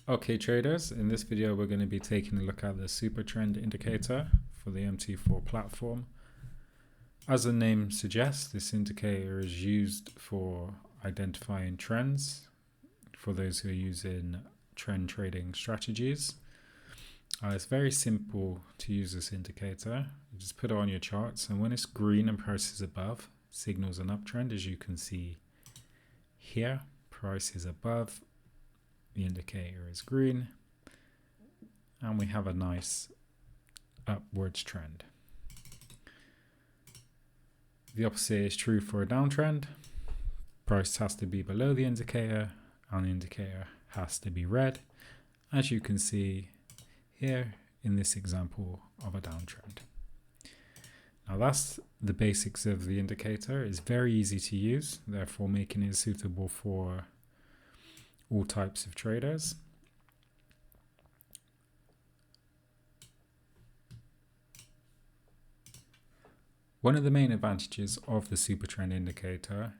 Okay traders, in this video we're going to be taking a look at the Supertrend Indicator for the MT4 platform. As the name suggests, this indicator is used for identifying trends for those who are using trend trading strategies. It's very simple to use this indicator. You just put it on your charts, and when it's green and price is above, signals an uptrend. As you can see here, price is above, the indicator is green, and we have a nice upwards trend. The opposite is true for a downtrend. Price has to be below the indicator and the indicator has to be red, as you can see here in this example of a downtrend. Now that's the basics of the indicator. It's very easy to use, therefore making it suitable for all types of traders. One of the main advantages of the Supertrend indicator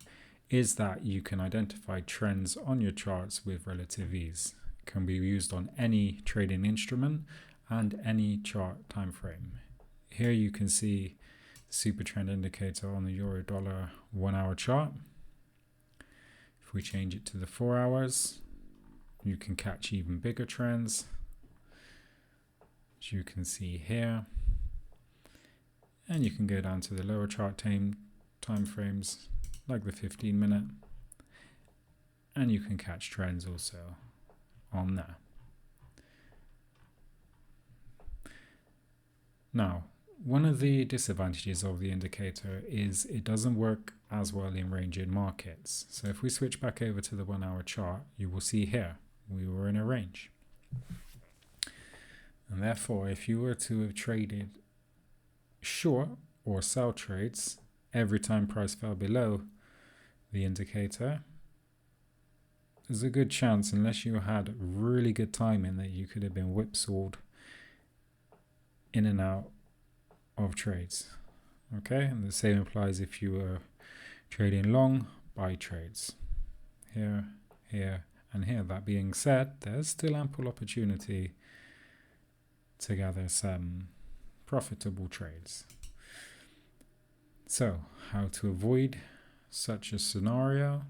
is that you can identify trends on your charts with relative ease. It can be used on any trading instrument and any chart time frame. Here you can see the Supertrend indicator on the Euro-Dollar 1 hour chart. If we change it to the 4 hours, you can catch even bigger trends, as you can see here. And you can go down to the lower chart time frames, like the 15-minute, and you can catch trends also on there. Now, one of the disadvantages of the indicator is it doesn't work as well in ranging markets. So if we switch back over to the 1 hour chart, you will see here we were in a range. And therefore, if you were to have traded short or sell trades every time price fell below the indicator, there's a good chance, unless you had really good timing, that you could have been whipsawed in and out of trades. Okay, and the same applies if you were trading long buy trades here, here, and here. That being said, there's still ample opportunity to gather some profitable trades. So, how to avoid such a scenario?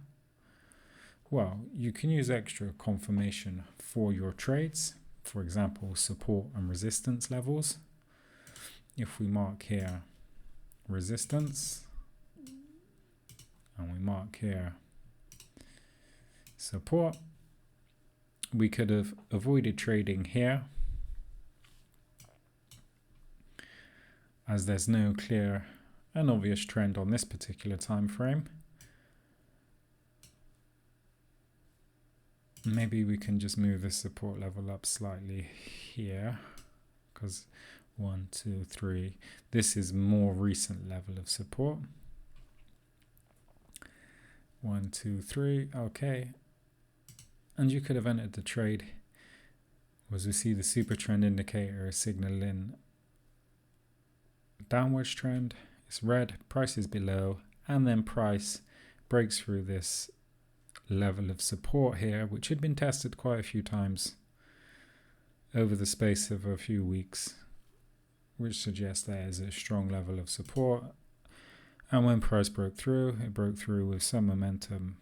Well, you can use extra confirmation for your trades. For example, support and resistance levels. If we mark here resistance, and we mark here support, we could have avoided trading here, as there's no clear and obvious trend on this particular time frame. Maybe we can just move the support level up slightly here, because 1, 2, 3, this is more recent level of support. 1, 2, 3, okay. And you could have entered the trade, as we see the Supertrend indicator is signaling downwards trend. It's red, price is below, and then price breaks through this level of support here, which had been tested quite a few times over the space of a few weeks, which suggests there is a strong level of support. And when price broke through, it broke through with some momentum,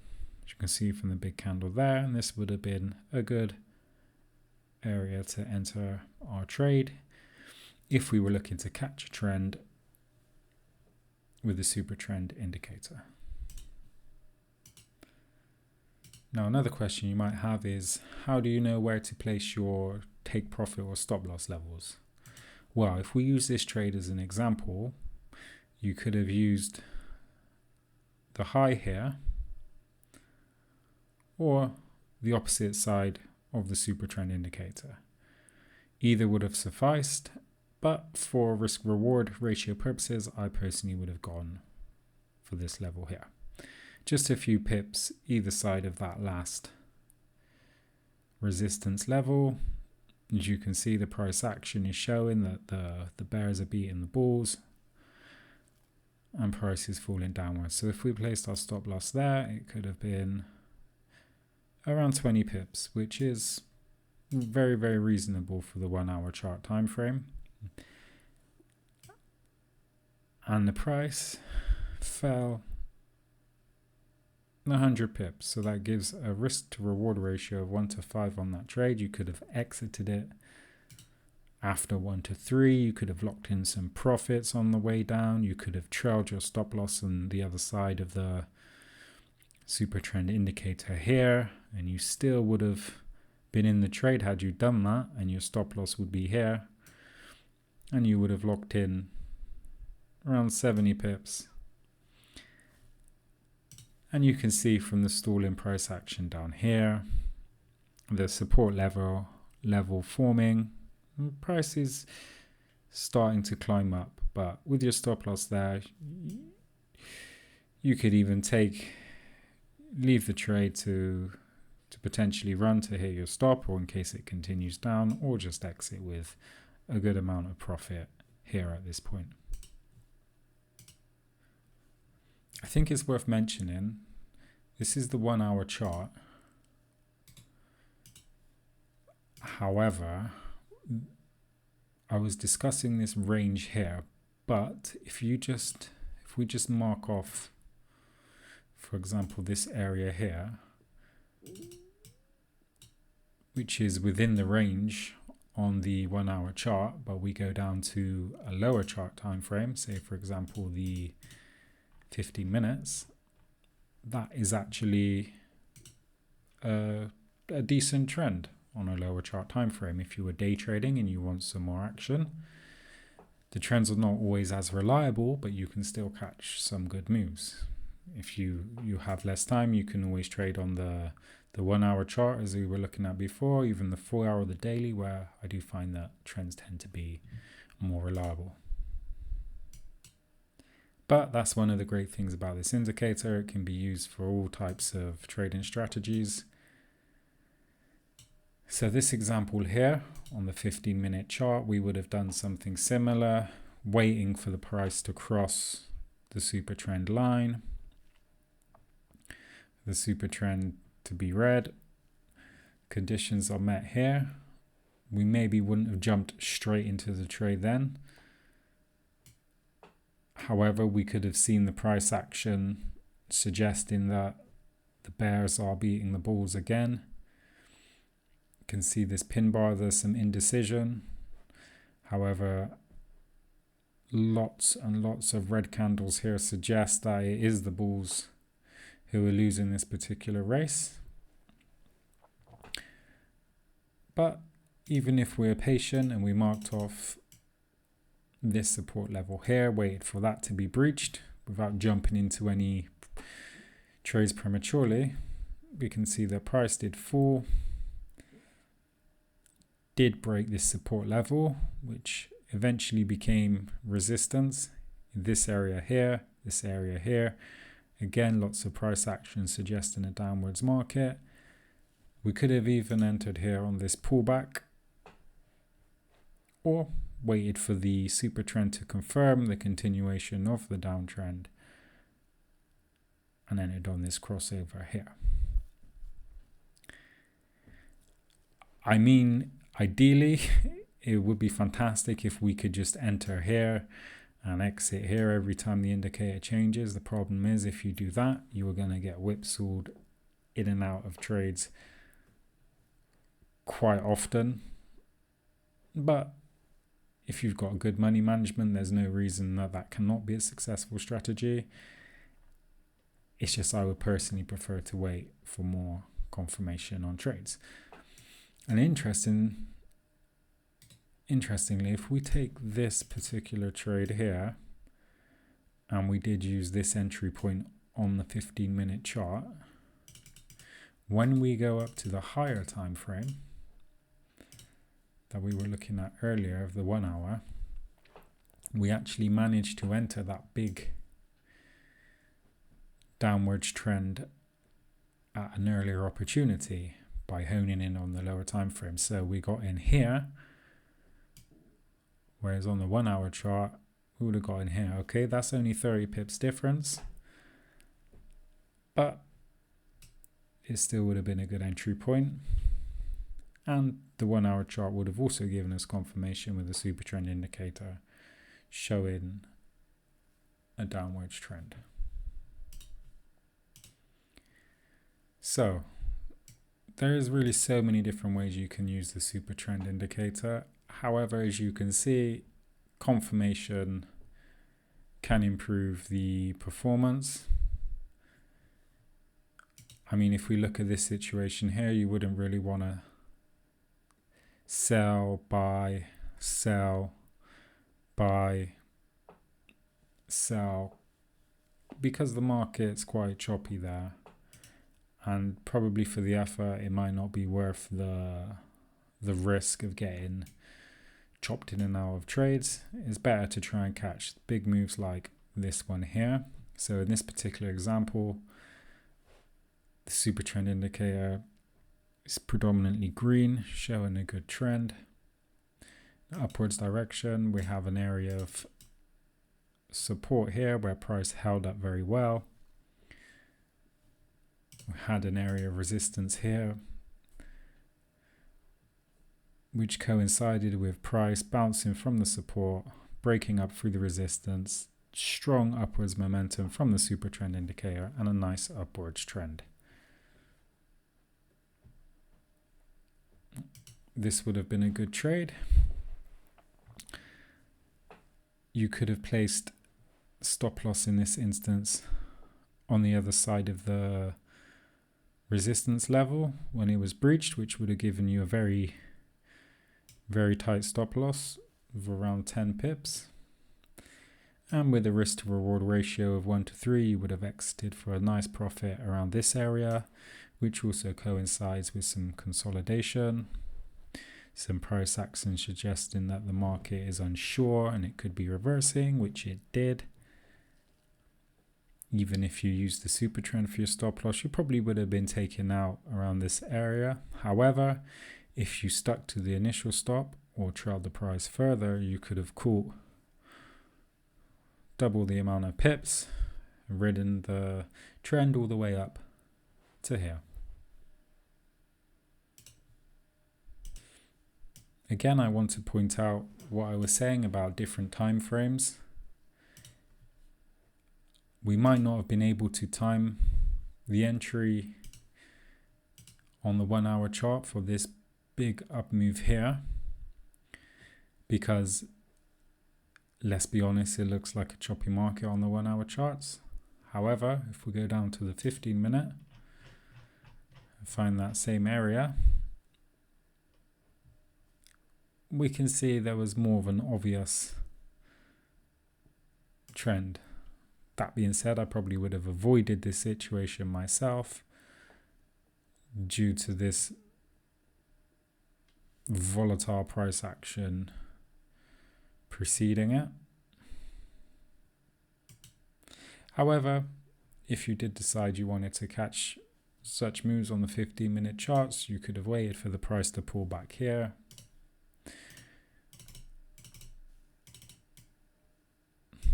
as you can see from the big candle there, and this would have been a good area to enter our trade if we were looking to catch a trend with the Supertrend indicator. Now, another question you might have is, how do you know where to place your take profit or stop loss levels? Well, if we use this trade as an example, you could have used the high here or the opposite side of the Supertrend indicator. Either would have sufficed, but for risk-reward ratio purposes, I personally would have gone for this level here. Just a few pips either side of that last resistance level. As you can see, the price action is showing that the bears are beating the bulls and price is falling downwards. So if we placed our stop loss there, it could have been around 20 pips, which is very, very reasonable for the 1 hour chart time frame. And the price fell 100 pips. So that gives a risk to reward ratio of 1:5 on that trade. You could have exited it after 1:3. You could have locked in some profits on the way down. You could have trailed your stop loss on the other side of the Supertrend indicator here, and you still would have been in the trade had you done that, and your stop loss would be here, and you would have locked in around 70 pips. And you can see from the stall in price action down here, the support level forming. Price is starting to climb up, but with your stop loss there, you could even leave the trade to potentially run to hit your stop, or in case it continues down, or just exit with a good amount of profit here at this point. I think it's worth mentioning, this is the 1 hour chart. However, I was discussing this range here, but if we just mark off, for example, this area here, which is within the range on the 1 hour chart, but we go down to a lower chart time frame, say for example the 15 minutes, that is actually a decent trend on a lower chart time frame. If you were day trading and you want some more action, the trends are not always as reliable, but you can still catch some good moves. If you have less time, you can always trade on the 1 hour chart, as we were looking at before, even the 4 hour or the daily, where I do find that trends tend to be more reliable. But that's one of the great things about this indicator. It can be used for all types of trading strategies. So this example here on the 15-minute chart, we would have done something similar, waiting for the price to cross the super trend line, the super trend to be red. Conditions are met here. We maybe wouldn't have jumped straight into the trade then. However, we could have seen the price action suggesting that the bears are beating the bulls again. You can see this pin bar, there's some indecision. However, lots and lots of red candles here suggest that it is the bulls who are losing this particular race. But even if we're patient and we marked off this support level here, waited for that to be breached without jumping into any trades prematurely, we can see the price did fall, did break this support level, which eventually became resistance in this area here, this area here. Again, lots of price action suggesting a downwards market. We could have even entered here on this pullback, or waited for the super trend to confirm the continuation of the downtrend and entered on this crossover here. I mean, ideally, it would be fantastic if we could just enter here and exit here every time the indicator changes. The problem is, if you do that, you are going to get whipsawed in and out of trades quite often. But if you've got good money management, there's no reason that cannot be a successful strategy. It's just I would personally prefer to wait for more confirmation on trades. And interestingly, if we take this particular trade here, and we did use this entry point on the 15-minute chart, when we go up to the higher time frame that we were looking at earlier of the 1 hour, we actually managed to enter that big downwards trend at an earlier opportunity by honing in on the lower time frame. So we got in here, whereas on the 1 hour chart we would have got in here. Okay, that's only 30 pips difference, but it still would have been a good entry point. And the 1 hour chart would have also given us confirmation with the Supertrend indicator showing a downwards trend. So there is really so many different ways you can use the Supertrend indicator. However, as you can see, confirmation can improve the performance. I mean, if we look at this situation here, you wouldn't really want to sell, buy, sell, buy, sell, because the market's quite choppy there. And probably for the effort, it might not be worth the risk of getting chopped in and out of trades. It's better to try and catch big moves like this one here. So in this particular example, the Supertrend indicator is predominantly green, showing a good trend. Upwards direction, we have an area of support here where price held up very well. We had an area of resistance here, which coincided with price bouncing from the support, breaking up through the resistance, strong upwards momentum from the Supertrend indicator, and a nice upwards trend. This would have been a good trade. You could have placed stop loss in this instance on the other side of the resistance level when it was breached, which would have given you a very, very tight stop loss of around 10 pips. And with a risk to reward ratio of 1:3, you would have exited for a nice profit around this area, which also coincides with some consolidation. Some price action suggesting that the market is unsure and it could be reversing, which it did. Even if you use the Supertrend for your stop loss, you probably would have been taken out around this area. However, if you stuck to the initial stop or trailed the price further, you could have caught double the amount of pips, ridden the trend all the way up to here. Again, I want to point out what I was saying about different time frames. We might not have been able to time the entry on the 1 hour chart for this big up move here, because let's be honest, it looks like a choppy market on the 1 hour charts. However, if we go down to the 15-minute and find that same area, we can see there was more of an obvious trend. That being said, I probably would have avoided this situation myself due to this volatile price action preceding it. However, if you did decide you wanted to catch such moves on the 15-minute charts, you could have waited for the price to pull back here.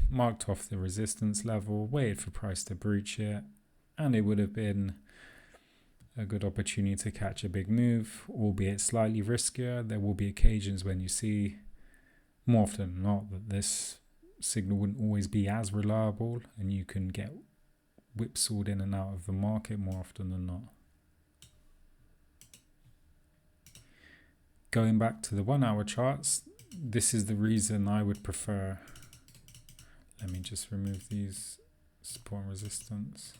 Marked off the resistance level, waited for price to breach it, and it would have been a good opportunity to catch a big move, albeit slightly riskier. There will be occasions when you see, more often than not, that this signal wouldn't always be as reliable and you can get whipsawed in and out of the market more often than not. Going back to the 1 hour charts, this is the reason I would prefer. Let me just remove these support and resistance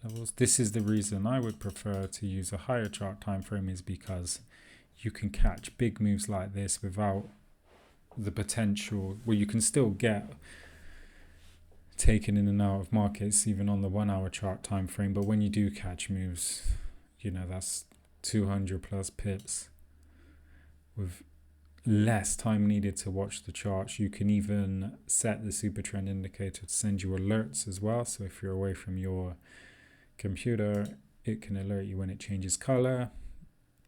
levels. This is the reason I would prefer to use a higher chart time frame, is because you can catch big moves like this without the potential, well, you can still get taken in and out of markets even on the 1 hour chart time frame, but when you do catch moves, you know, that's 200 plus pips with less time needed to watch the charts. You can even set the Supertrend indicator to send you alerts as well. So if you're away from your computer, it can alert you when it changes color,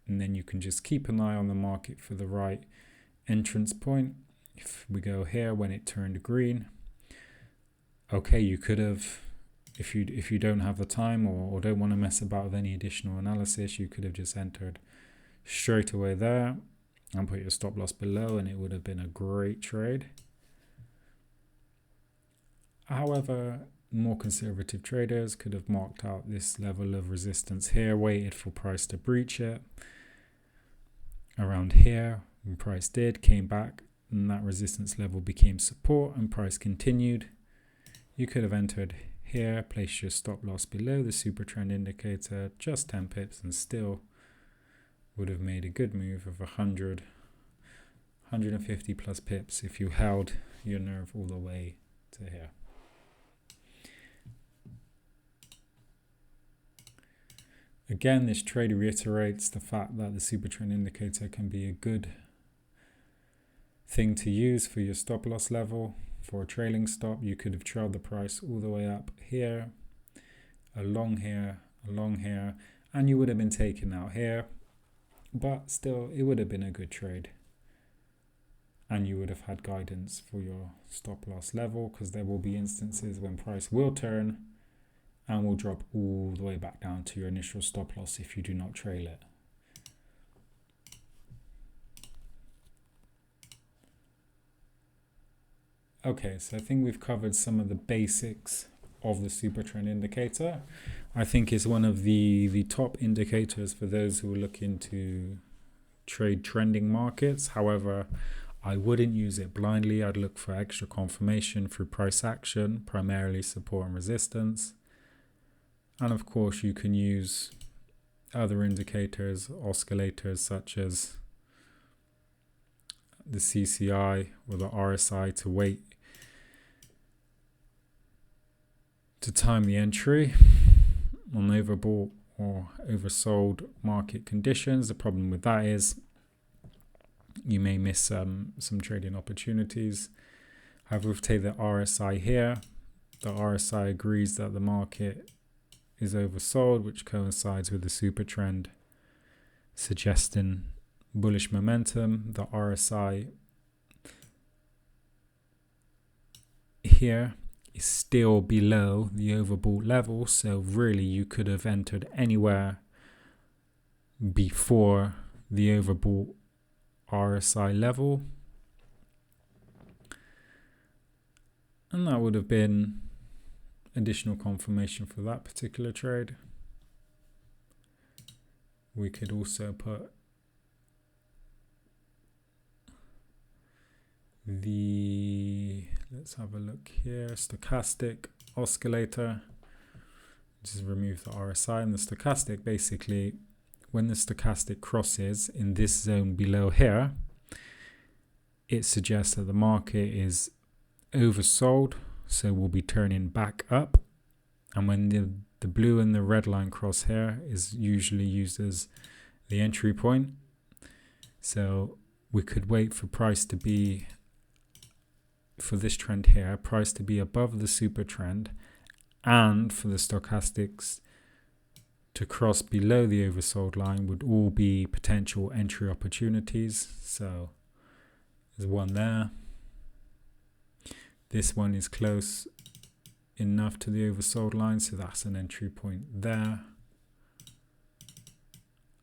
and then you can just keep an eye on the market for the right entrance point. If we go here when it turned green, okay, you could have, if you don't have the time or don't want to mess about with any additional analysis, you could have just entered straight away there and put your stop loss below, and it would have been a great trade. However, more conservative traders could have marked out this level of resistance here, waited for price to breach it around here. When price did, came back, and that resistance level became support, and price continued. You could have entered here, place your stop loss below the Supertrend indicator, just 10 pips, and still would have made a good move of 100, 150 plus pips if you held your nerve all the way to here. Again, this trade reiterates the fact that the Supertrend indicator can be a good thing to use for your stop loss level. For a trailing stop, you could have trailed the price all the way up here, along here, and you would have been taken out here, but still it would have been a good trade. And you would have had guidance for your stop loss level, because there will be instances when price will turn and will drop all the way back down to your initial stop loss if you do not trail it. Okay, so I think we've covered some of the basics of the Supertrend indicator. I think it's one of the top indicators for those who are looking to trade trending markets. However, I wouldn't use it blindly. I'd look for extra confirmation through price action, primarily support and resistance. And of course, you can use other indicators, oscillators such as the CCI or the RSI to wait to time the entry on overbought or oversold market conditions. The problem with that is you may miss some trading opportunities. However, we've taken the RSI here. The RSI agrees that the market is oversold, which coincides with the Supertrend suggesting bullish momentum. The RSI here is still below the overbought level, so really you could have entered anywhere before the overbought RSI level, and that would have been additional confirmation for that particular trade. We could also put let's have a look here, stochastic oscillator. Just remove the RSI, and the stochastic, basically when the stochastic crosses in this zone below here, it suggests that the market is oversold, so we'll be turning back up. And when the blue and the red line cross here is usually used as the entry point. So we could wait for price to be, for this trend here, price to be above the super trend, and for the stochastics to cross below the oversold line would all be potential entry opportunities. So there's one there. This one is close enough to the oversold line, so that's an entry point there.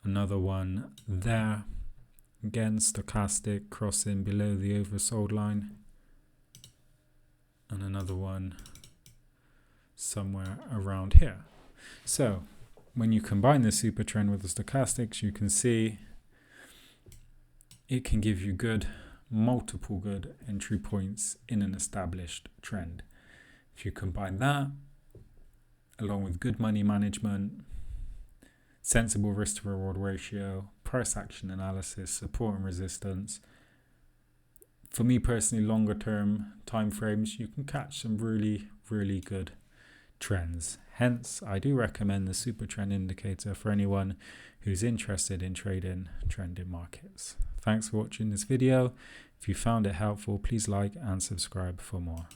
Another one there. Again, stochastic crossing below the oversold line. And another one somewhere around here. So when you combine the super trend with the stochastics, you can see it can give you multiple good entry points in an established trend. If you combine that along with good money management, sensible risk to reward ratio, price action analysis, support and resistance, for me personally, longer term time frames, you can catch some really good trends. Hence, I do recommend the Supertrend indicator for anyone who's interested in trading trending markets. Thanks for watching this video. If you found it helpful, please like and subscribe for more.